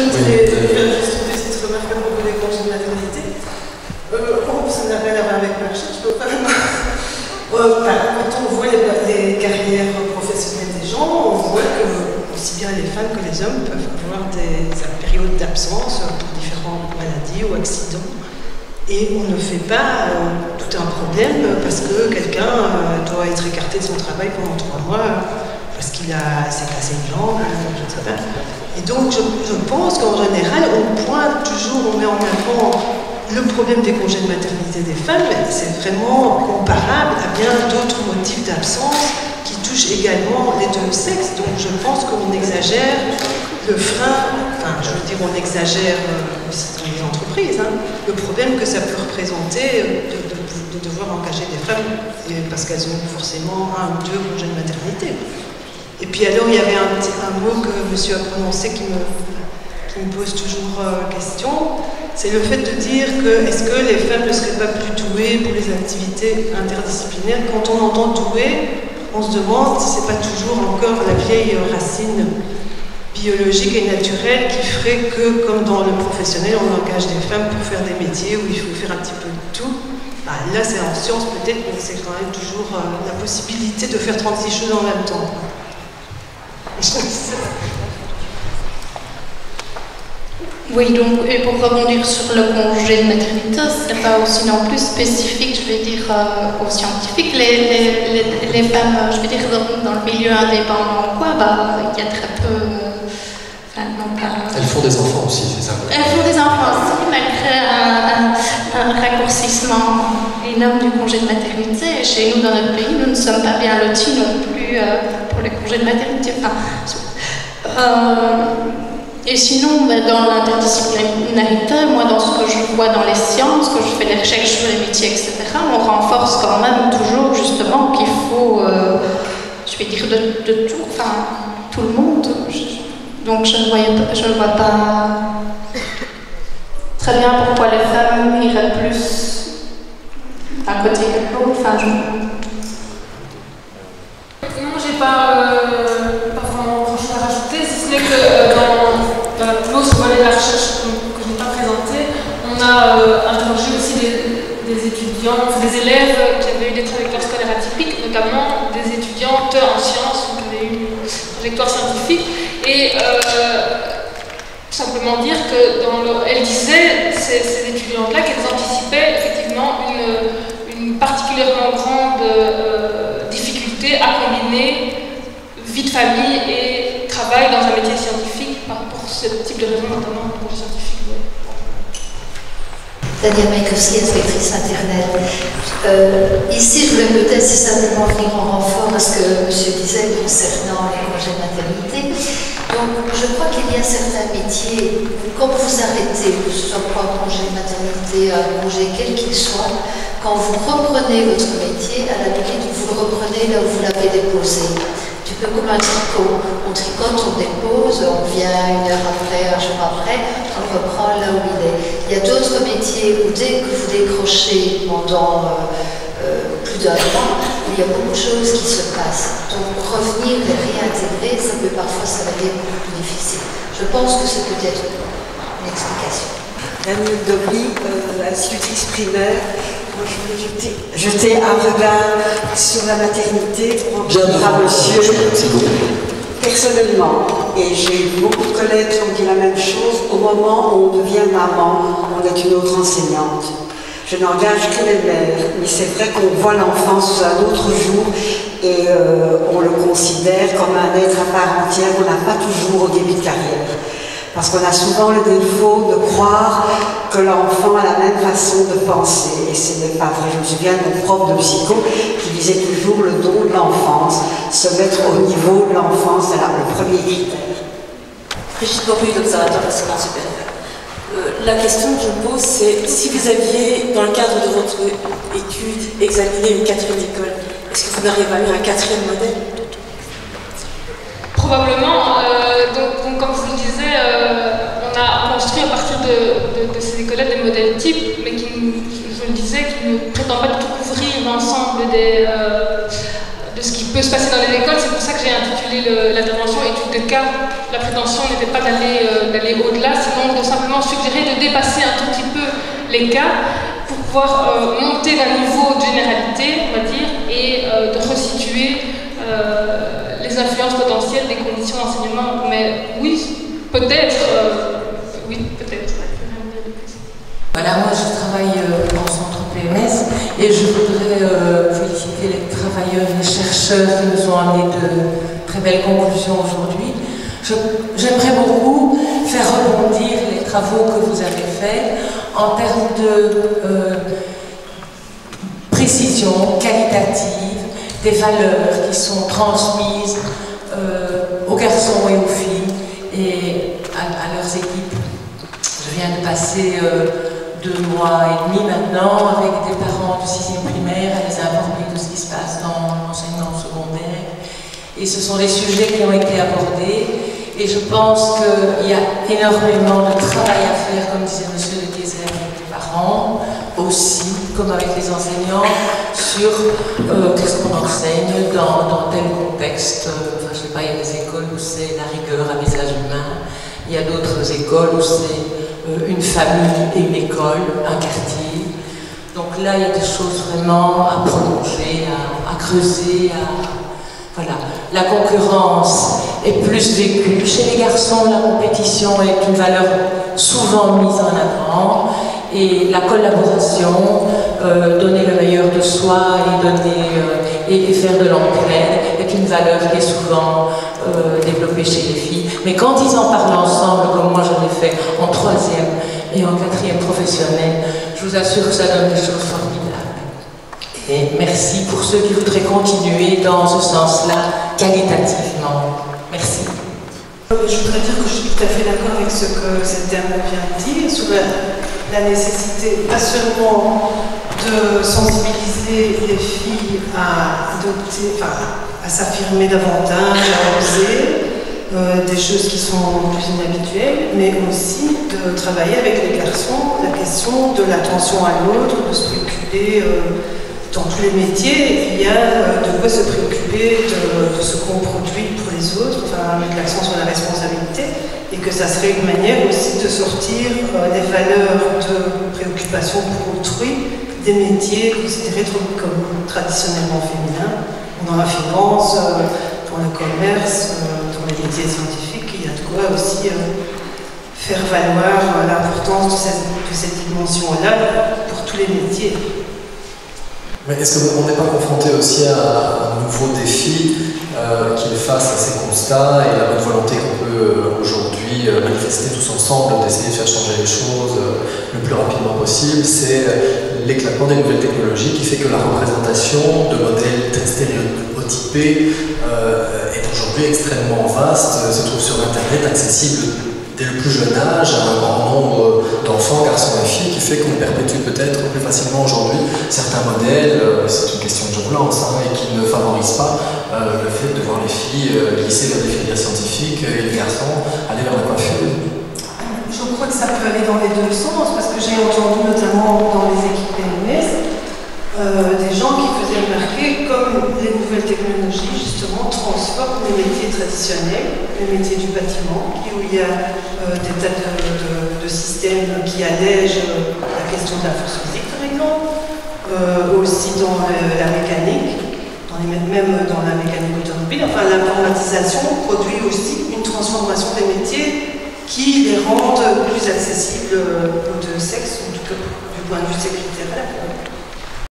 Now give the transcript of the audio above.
voudrais faire juste une petite remarque à propos des congés de maternité. Ça n'a rien à voir avec ma recherche, donc quand on voit les carrières professionnelles des gens, on voit que aussi bien les femmes que les hommes peuvent avoir des périodes d'absence pour différentes maladies ou accidents. Et on ne fait pas tout un problème parce que quelqu'un doit être écarté de son travail pendant 3 mois parce qu'il s'est cassé une jambe, je ne sais pas. Et donc je pense qu'en général, on pointe toujours, on met en avant le problème des congés de maternité des femmes, c'est vraiment comparable à bien d'autres motifs d'absence qui touchent également les deux sexes. Donc je pense qu'on exagère le frein, enfin je veux dire on exagère aussi dans les entreprises, hein, le problème que ça peut représenter de devoir engager des femmes parce qu'elles ont forcément 1 ou 2 congés de maternité. Et puis alors il y avait un mot que monsieur a prononcé qui me pose toujours question, c'est le fait de dire que est-ce que les femmes ne seraient pas plus douées pour les activités interdisciplinaires. Quand on entend douée, on se demande si c'est pas toujours encore la vieille racine biologique et naturelle qui ferait que, comme dans le professionnel, on engage des femmes pour faire des métiers où il faut faire un petit peu de tout. Bah, là, c'est en sciences peut-être, mais c'est quand même toujours la possibilité de faire 36 choses en même temps. Oui, donc, et pour rebondir sur le congé de maternité, ce n'est pas aussi non plus spécifique, je vais dire, aux scientifiques. Les femmes, je vais dire, dans le milieu indépendant, quoi, bah, il y a très peu. Non, pas, elles font des enfants aussi, c'est ça? Elles font des enfants aussi, malgré un raccourcissement énorme du congé de maternité. Et chez nous, dans notre pays, nous ne sommes pas bien lotis non plus pour les congés de maternité. Et sinon, dans l'interdisciplinarité, moi, dans ce que je vois dans les sciences, que je fais des recherches sur les métiers, etc., on renforce quand même toujours, justement, qu'il faut, je vais dire, de tout, enfin, tout le monde. Donc, je ne vois pas très bien pourquoi les femmes iraient plus d'un côté que l'autre. Enfin, Non, j'ai pas vraiment grand-chose à rajouter, si ce n'est que dans l'autre volet de la recherche que je n'ai pas présenté, on a interrogé aussi des étudiants, des élèves qui avaient eu des trajectoires scolaires atypiques, notamment des étudiantes en sciences qui avaient eu une trajectoire scientifique. Et simplement dire que elle disait, ces étudiantes-là, qu'elles anticipaient effectivement une particulièrement grande difficulté à combiner vie de famille et travail dans un métier scientifique pour ce type de raison, notamment pour le scientifique. Tania Maïkovski, inspectrice Internet. Ici, je voulais peut-être simplement venir en renfort à ce que monsieur disait concernant les congés de maternité. Donc, je crois qu'il y a certains métiers, quand vous arrêtez, que ce soit pour un congé de maternité, un congé quel qu'il soit, quand vous reprenez votre métier, à la limite, vous le reprenez là où vous l'avez déposé. Tu peux comme un tricot. On tricote, on dépose, on vient 1 heure après, 1 jour après, on reprend là où il est. Il y a d'autres métiers où dès que vous décrochez pendant plus d'1 an, il y a beaucoup de choses qui se passent. Donc revenir et réintégrer, ça peut parfois s'avérer beaucoup plus difficile. Je pense que c'est peut-être une explication. Daniel Dobry, institutrice primaire. Moi, je voulais jeter un regard sur la maternité pour à monsieur. Personnellement, et j'ai eu beaucoup de collègues qui ont dit la même chose, au moment où on devient maman, on est une autre enseignante. Je n'engage que les mères, mais c'est vrai qu'on voit l'enfant sous un autre jour et on le considère comme un être à part entière, on n'a pas toujours au début de carrière. Parce qu'on a souvent le défaut de croire que l'enfant a la même façon de penser. Et ce n'est pas vrai. Je me souviens de mon prof de psycho qui disait toujours le don de l'enfance, se mettre au niveau de l'enfance, c'est le premier critère. Brigitte Bourbuy, d'Observatoire national supérieur. La question que je pose, c'est si vous aviez, dans le cadre de votre étude, examiné une 4e école, est-ce que vous n'auriez pas eu un 4e modèle? Probablement. Donc, comme je vous le disais, on a construit à partir de ces écoles des modèles types, mais qui, je le disais, qui ne prétendent pas du tout couvrir l'ensemble de ce qui peut se passer dans les écoles. C'est pour ça que j'ai intitulé l'intervention étude de cas. La prétention n'était pas d'aller au-delà, donc de simplement suggérer de dépasser un tout petit peu les cas pour pouvoir monter d'un niveau de généralité, on va dire, et de resituer les influences potentielles des conditions d'enseignement. Mais oui, peut-être. Oui, peut-être. Voilà, moi je travaille en centre PMS et je voudrais féliciter les travailleurs et les chercheurs qui nous ont amené de très belles conclusions aujourd'hui. J'aimerais beaucoup faire rebondir les travaux que vous avez faits en termes de précision qualitative des valeurs qui sont transmises aux garçons et aux filles et à leurs équipes. Je viens de passer 2 mois et demi maintenant avec des parents de 6e primaire à les informer de ce qui se passe dans l'enseignement secondaire. Et ce sont des sujets qui ont été abordés. Et je pense qu'il y a énormément de travail à faire, comme disait M. de Kayser, avec les parents, aussi, comme avec les enseignants, sur qu'est-ce qu'on enseigne dans tel contexte. Enfin, je ne sais pas, il y a des écoles où c'est la rigueur à visage humain, il y a d'autres écoles où c'est une famille et une école, un quartier. Donc là, il y a des choses vraiment à prolonger, à creuser, voilà. La concurrence est plus vécue. Chez les garçons, la compétition est une valeur souvent mise en avant. Et la collaboration, donner le meilleur de soi et faire de l'entraide est une valeur qui est souvent développée chez les filles. Mais quand ils en parlent ensemble, comme moi j'en ai fait en 3e et en 4e professionnel, je vous assure que ça donne des choses formidables. Et merci pour ceux qui voudraient continuer dans ce sens-là, qualitativement. Merci. Je voudrais dire que je suis tout à fait d'accord avec ce que cette dame vient de dire sur la nécessité, pas seulement de sensibiliser les filles à adopter, enfin, à s'affirmer davantage, à oser des choses qui sont plus inhabituelles, mais aussi de travailler avec les garçons la question de l'attention à l'autre, de se préoccuper. Dans tous les métiers, il y a de quoi se préoccuper de ce qu'on produit pour les autres, enfin, mettre l'accent sur la responsabilité, et que ça serait une manière aussi de sortir des valeurs de préoccupation pour autrui, des métiers considérés comme traditionnellement féminins, dans la finance, dans le commerce, dans les métiers scientifiques. Il y a de quoi aussi faire valoir l'importance de cette dimension-là pour tous les métiers. Mais est-ce qu'on n'est pas confronté aussi à un nouveau défi qui est face à ces constats et la bonne volonté qu'on peut aujourd'hui manifester tous ensemble d'essayer de faire changer les choses le plus rapidement possible? C'est l'éclatement des nouvelles technologies qui fait que la représentation de modèles très stéréotypés est aujourd'hui extrêmement vaste, se trouve sur Internet, accessible dès le plus jeune âge à un grand nombre d'enfants, garçons et filles, qui fait qu'on perpétue peut-être plus facilement aujourd'hui certains modèles, c'est une question de violence, et qui ne favorisent pas le fait de voir les filles glisser vers des filières scientifiques et les garçons aller vers la coiffure. Je crois que ça peut aller dans les deux sens, parce que j'ai entendu notamment dans les équipes PMS des gens qui faisaient remarquer comme les nouvelles technologies justement transforment les métiers traditionnels, les métiers du bâtiment, où il y a des tas de systèmes qui allègent la question de la force physique par exemple, aussi dans la mécanique, même dans la mécanique automobile. Enfin, l'informatisation produit aussi une transformation des métiers qui les rendent plus accessibles aux deux sexes, en tout cas du point de vue sécuritaire.